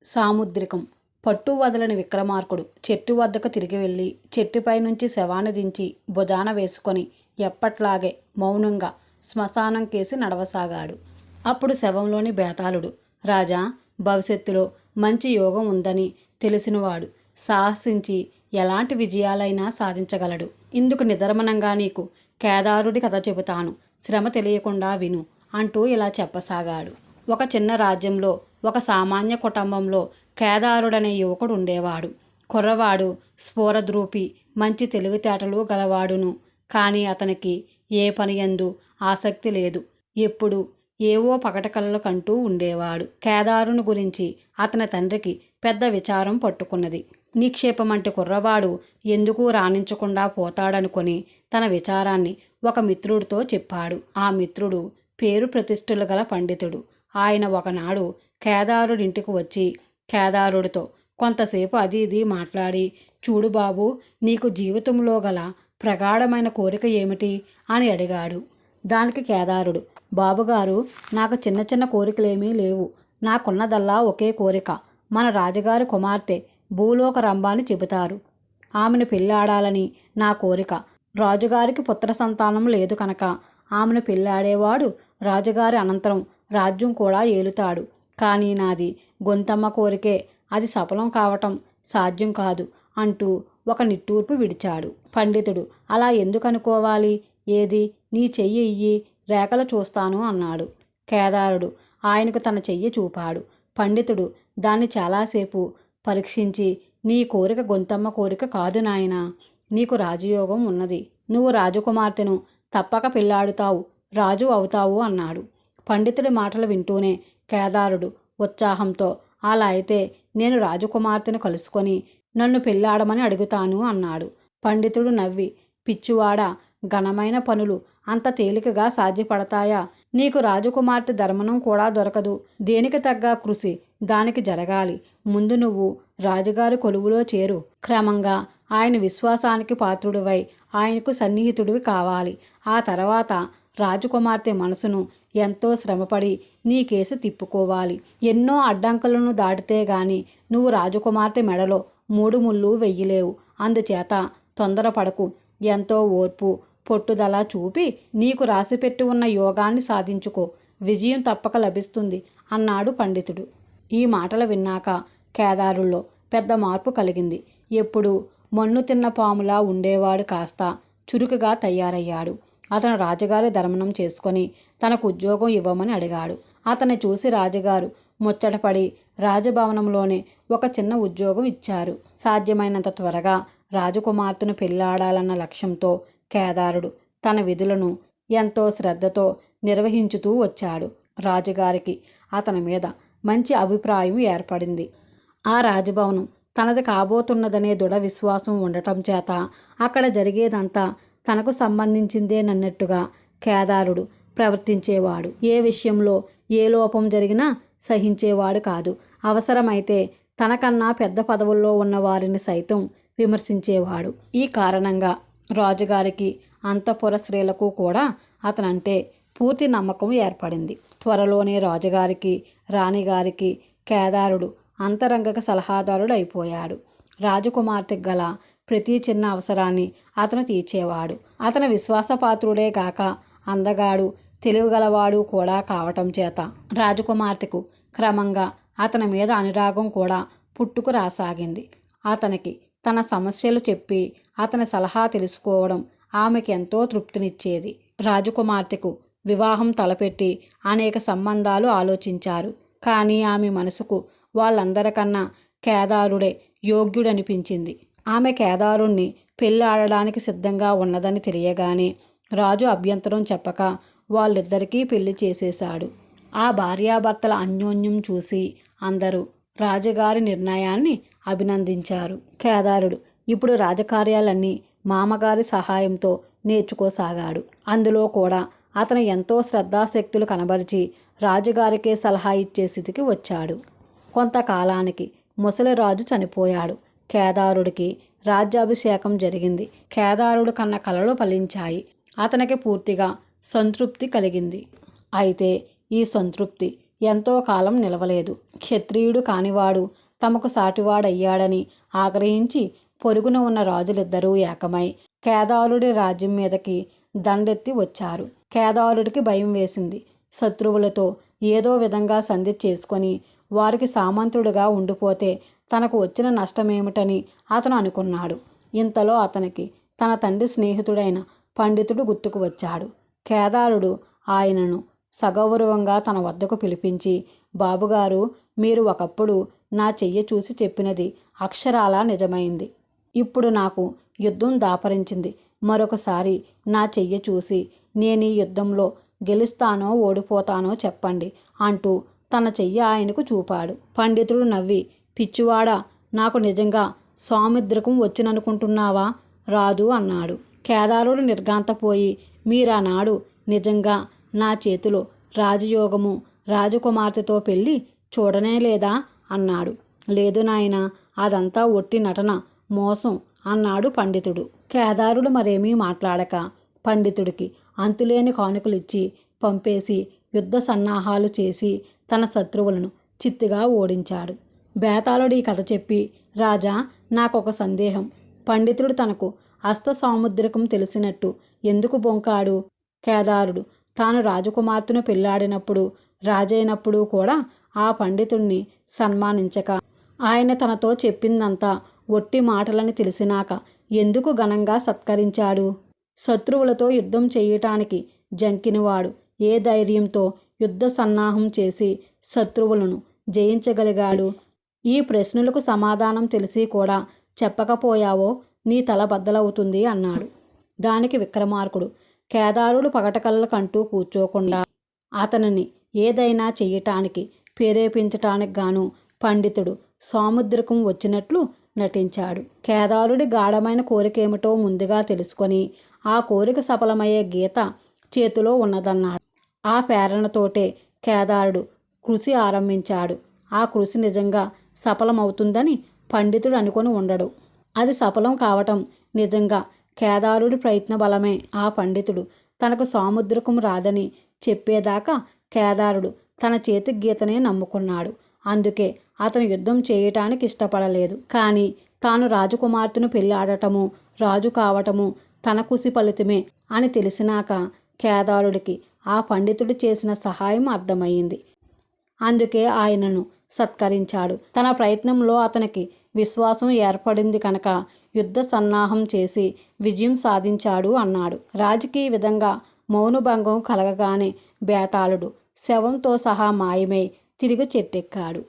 సాముద్రికం. పట్టు వదలని విక్రమార్కుడు చెట్టు వద్దకు తిరిగి వెళ్ళి చెట్టుపై నుంచి శవాన్ని దించి భుజాన వేసుకొని ఎప్పట్లాగే మౌనంగా శ్మశానం కేసి నడవసాగాడు. అప్పుడు శవంలోని బేతాళుడు, రాజా, భవిష్యత్తులో మంచి యోగం ఉందని తెలిసినవాడు సాహసించి ఎలాంటి విజయాలైనా సాధించగలడు. ఇందుకు నిదర్మనంగా నీకు కేదారుడి కథ చెబుతాను, శ్రమ తెలియకుండా విను అంటూ ఇలా చెప్పసాగాడు. ఒక చిన్న రాజ్యంలో ఒక సామాన్య కుటుంబంలో కేదారుడనే యువకుడు ఉండేవాడు. కుర్రవాడు, స్ఫూరద్రూపి, మంచి తెలివితేటలు గలవాడును. కానీ అతనికి ఏ పని యందు ఆసక్తి లేదు. ఎప్పుడు ఏవో పకటకలలు కంటూ ఉండేవాడు. కేదారుని గురించి అతని తండ్రికి పెద్ద విచారం పట్టుకున్నది. నిక్షేపమంటి కుర్రవాడు ఎందుకు రాణించకుండా పోతాడనుకొని తన విచారాన్ని ఒక మిత్రుడితో చెప్పాడు. ఆ మిత్రుడు పేరు ప్రతిష్ఠలు గల పండితుడు. ఆయన ఒకనాడు కేదారుడింటికి వచ్చి కేదారుడితో కొంతసేపు అది ఇది మాట్లాడి, చూడు బాబు, నీకు జీవితంలో గల ప్రగాఢమైన కోరిక ఏమిటి అని అడిగాడు. దానికి కేదారుడు, బాబుగారు, నాకు చిన్న చిన్న కోరికలేమీ లేవు. నాకున్నదల్లా ఒకే కోరిక. మన రాజుగారి కుమార్తె భూలోక రంభాని చెబుతారు. ఆమెను పెళ్ళాడాలని నా కోరిక. రాజుగారికి పుత్ర సంతానం లేదు కనుక ఆమెను పెళ్ళాడేవాడు రాజుగారి అనంతరం రాజ్యం కూడా ఏలుతాడు. కానీ నాది గొంతమ్మ కోరికే, అది సఫలం కావటం సాధ్యం కాదు అంటూ ఒక నిట్టూర్పు విడిచాడు. పండితుడు, అలా ఎందుకు అనుకోవాలి? ఏది, నీ చెయ్యి ఇయ్యి, రేఖలు చూస్తాను అన్నాడు. కేదారుడు ఆయనకు తన చెయ్యి చూపాడు. పండితుడు దాన్ని చాలాసేపు పరీక్షించి, నీ కోరిక గొంతమ్మ కోరిక కాదు నాయనా, నీకు రాజయోగం ఉన్నది. నువ్వు రాజకుమార్తెను తప్పక పెళ్ళాడుతావు, రాజు అవుతావు అన్నాడు. పండితుడి మాటలు వింటూనే కేదారుడు ఉత్సాహంతో, అలా అయితే నేను రాజకుమార్తెను కలుసుకొని నన్ను పెళ్ళాడమని అడుగుతాను అన్నాడు. పండితుడు నవ్వి, పిచ్చివాడా, ఘనమైన పనులు అంత తేలికగా సాధ్యపడతాయా? నీకు రాజకుమార్తె ధర్మనం కూడా దొరకదు. దేనికి తగ్గ కృషి దానికి జరగాలి. ముందు నువ్వు రాజుగారి కొలువులో చేరు. క్రమంగా ఆయన విశ్వాసానికి పాత్రుడివై ఆయనకు సన్నిహితుడివి కావాలి. ఆ తర్వాత రాజకుమార్తె మనసును ఎంతో శ్రమపడి నీ కేసు తిప్పుకోవాలి. ఎన్నో అడ్డంకులను దాటితే గాని నువ్వు రాజకుమార్తె మెడలో 3 ముళ్ళు వెయ్యలేవు. అందుచేత తొందరపడకు. ఎంతో ఓర్పు, పట్టుదల చూపి నీకు రాసిపెట్టి ఉన్న యోగాన్ని సాధించుకో. విజయం తప్పక లభిస్తుంది అన్నాడు పండితుడు. ఈ మాటలు విన్నాక కేదారుల్లో పెద్ద మార్పు కలిగింది. ఎప్పుడు మన్ను తిన్న పాములా ఉండేవాడు కాస్త చురుకుగా తయారయ్యాడు. అతను రాజుగారి ధర్మనం చేసుకొని తనకు ఉద్యోగం ఇవ్వమని అడిగాడు. అతన్ని చూసి రాజుగారు ముచ్చటపడి రాజభవనంలోనే ఒక చిన్న ఉద్యోగం ఇచ్చారు. సాధ్యమైనంత త్వరగా రాజకుమార్తెను పెళ్ళాడాలన్న లక్ష్యంతో కేదారుడు తన విధులను ఎంతో శ్రద్ధతో నిర్వహించుతూ వచ్చాడు. రాజుగారికి అతని మీద మంచి అభిప్రాయం ఏర్పడింది. ఆ రాజభవనం తనది కాబోతున్నదనే దృఢ విశ్వాసం ఉండటం చేత అక్కడ జరిగేదంతా తనకు సంబంధించిందేనన్నట్టుగా కేదారుడు ప్రవర్తించేవాడు. ఏ విషయంలో ఏ లోపం జరిగినా సహించేవాడు కాదు. అవసరమైతే తనకన్నా పెద్ద పదవుల్లో ఉన్న వారిని సైతం విమర్శించేవాడు. ఈ కారణంగా రాజుగారికి అంతఃపుర స్త్రీలకు కూడా అతనంటే పూర్తి నమ్మకం ఏర్పడింది. త్వరలోనే రాజుగారికి రాణిగారికి కేదారుడు అంతరంగక సలహాదారుడు అయిపోయాడు. రాజకుమార్తెకు గల ప్రతి చిన్న అవసరాన్ని అతను తీర్చేవాడు. అతని విశ్వాసపాత్రుడే గాక అందగాడు, తెలివిగలవాడు కూడా కావటం చేత రాజకుమార్తెకు క్రమంగా అతని మీద అనురాగం కూడా పుట్టుకు రాసాగింది. అతనికి తన సమస్యలు చెప్పి అతని సలహా తెలుసుకోవడం ఆమెకి ఎంతో తృప్తినిచ్చేది. రాజకుమార్తెకు వివాహం తలపెట్టి అనేక సంబంధాలు ఆలోచించారు. కానీ ఆమె మనసుకు వాళ్ళందరికన్నా కేదారుడే యోగ్యుడనిపించింది. ఆమె కేదారుణ్ణి పెళ్ళాడడానికి సిద్ధంగా ఉన్నదని తెలియగానే రాజు అభ్యంతరం చెప్పక వాళ్ళిద్దరికీ పెళ్లి చేసేశాడు. ఆ భార్యాభర్తల అన్యోన్యం చూసి అందరూ రాజుగారి నిర్ణయాన్ని అభినందించారు. కేదారుడు ఇప్పుడు రాజకార్యాలన్నీ మామగారి సహాయంతో నేర్చుకోసాగాడు. అందులో కూడా అతను ఎంతో శ్రద్ధాశక్తులు కనబరిచి రాజుగారికే సలహా ఇచ్చే స్థితికి వచ్చాడు. కొంతకాలానికి ముసలిరాజు చనిపోయాడు. కేదారుడికి రాజ్యాభిషేకం జరిగింది. కేదారుడు కన్న కలలు ఫలించాయి. అతనికి పూర్తిగా సంతృప్తి కలిగింది. అయితే ఈ సంతృప్తి ఎంతో కాలం నిలవలేదు. క్షత్రియుడు కానివాడు తమకు సాటివాడయ్యాడని ఆగ్రహించి పొరుగున ఉన్న రాజులిద్దరూ ఏకమై కేదారుడి రాజ్యం మీదకి దండెత్తి వచ్చారు. కేదారుడికి భయం వేసింది. శత్రువులతో ఏదో విధంగా సంధి చేసుకొని వారికి సామంతుడిగా ఉండిపోతే తనకు వచ్చిన నష్టమేమిటని అతను అనుకున్నాడు. ఇంతలో అతనికి తన తండ్రి స్నేహితుడైన పండితుడు గుర్తుకు వచ్చాడు. కేదారుడు ఆయనను సగౌరవంగా తన వద్దకు పిలిపించి, బాబుగారు, మీరు ఒకప్పుడు నా చెయ్యి చూసి చెప్పినది అక్షరాలా నిజమైంది. ఇప్పుడు నాకు యుద్ధం దాపరించింది. మరొకసారి నా చెయ్యి చూసి నేనీ యుద్ధంలో గెలుస్తానో ఓడిపోతానో చెప్పండి అంటూ తన చెయ్యి ఆయనకు చూపాడు. పండితుడు నవ్వి, పిచ్చివాడా, నాకు నిజంగా సౌమిత్రికం వచ్చిననుకుంటున్నావా? రాదు అన్నాడు. కేదారుడు నిర్ఘాంతపోయి, మీరానాడు నిజంగా నా చేతిలో రాజయోగము, రాజకుమార్తెతో పెళ్ళి చూడనే లేదా అన్నాడు. లేదు నాయనా, అదంతా ఒట్టి నటన, మోసం అన్నాడు పండితుడు. కేదారుడు మరేమీ మాట్లాడక పండితుడికి అంతులేని కానుకలిచ్చి పంపేసి యుద్ధ సన్నాహాలు చేసి తన శత్రువులను చిత్తుగా ఓడించాడు. బేతాళుడు ఈ కథ చెప్పి, రాజా, నాకొక సందేహం. పండితుడు తనకు హస్త సాముద్రికం తెలిసినట్టు ఎందుకు బొంకాడు? కేదారుడు తాను రాజకుమార్తెను పెళ్లాడినప్పుడు, రాజైనప్పుడు కూడా ఆ పండితుడిని సన్మానించక, ఆయన తనతో చెప్పిందంతా ఒట్టి మాటలని తెలిసినాక ఎందుకు ఘనంగా సత్కరించాడు? శత్రువులతో యుద్ధం చేయటానికి జంకినవాడు ఏ ధైర్యంతో యుద్ధ సన్నాహం చేసి శత్రువులను జయించగలిగాడు? ఈ ప్రశ్నలకు సమాధానం తెలిసి కూడా చెప్పకపోయావో నీ తల బద్దలవుతుంది అన్నాడు. దానికి విక్రమార్కుడు, కేదారుడు పగటకళ్ళ కంటూ కూర్చోకుండా అతనిని ఏదైనా చెయ్యటానికి ప్రేరేపించటానికి గాను పండితుడు సాముద్రికం వచ్చినట్లు నటించాడు. కేదారుడి గాఢమైన కోరికేమిటో ముందుగా తెలుసుకొని ఆ కోరిక సఫలమయ్యే గీత చేతిలో ఉన్నదన్నాడు. ఆ ప్రేరణతోటే కేదారుడు కృషి ఆరంభించాడు. ఆ కృషి నిజంగా సఫలమవుతుందని పండితుడు అనుకొని ఉండడు. అది సఫలం కావటం నిజంగా కేదారుడి ప్రయత్న బలమే. ఆ పండితుడు తనకు సాముద్రికం రాదని చెప్పేదాకా కేదారుడు తన చేతి గీతనే నమ్ముకున్నాడు. అందుకే అతను యుద్ధం చేయటానికి ఇష్టపడలేదు. కానీ తాను రాజకుమార్తెను పెళ్ళాడటము, రాజు కావటము తన కృషి ఫలితమే అని తెలిసినాక కేదారుడికి ఆ పండితుడు చేసిన సహాయం అర్థమయ్యింది. అందుకే ఆయనను సత్కరించాడు. తన ప్రయత్నంలో అతనికి విశ్వాసం ఏర్పడింది కనుక యుద్ధ సన్నాహం చేసి విజయం సాధించాడు అన్నాడు. రాజుకి ఈ విధంగా మౌనభంగం కలగగానే బేతాళుడు శవంతో సహా మాయమై తిరిగి చెట్టెక్కాడు.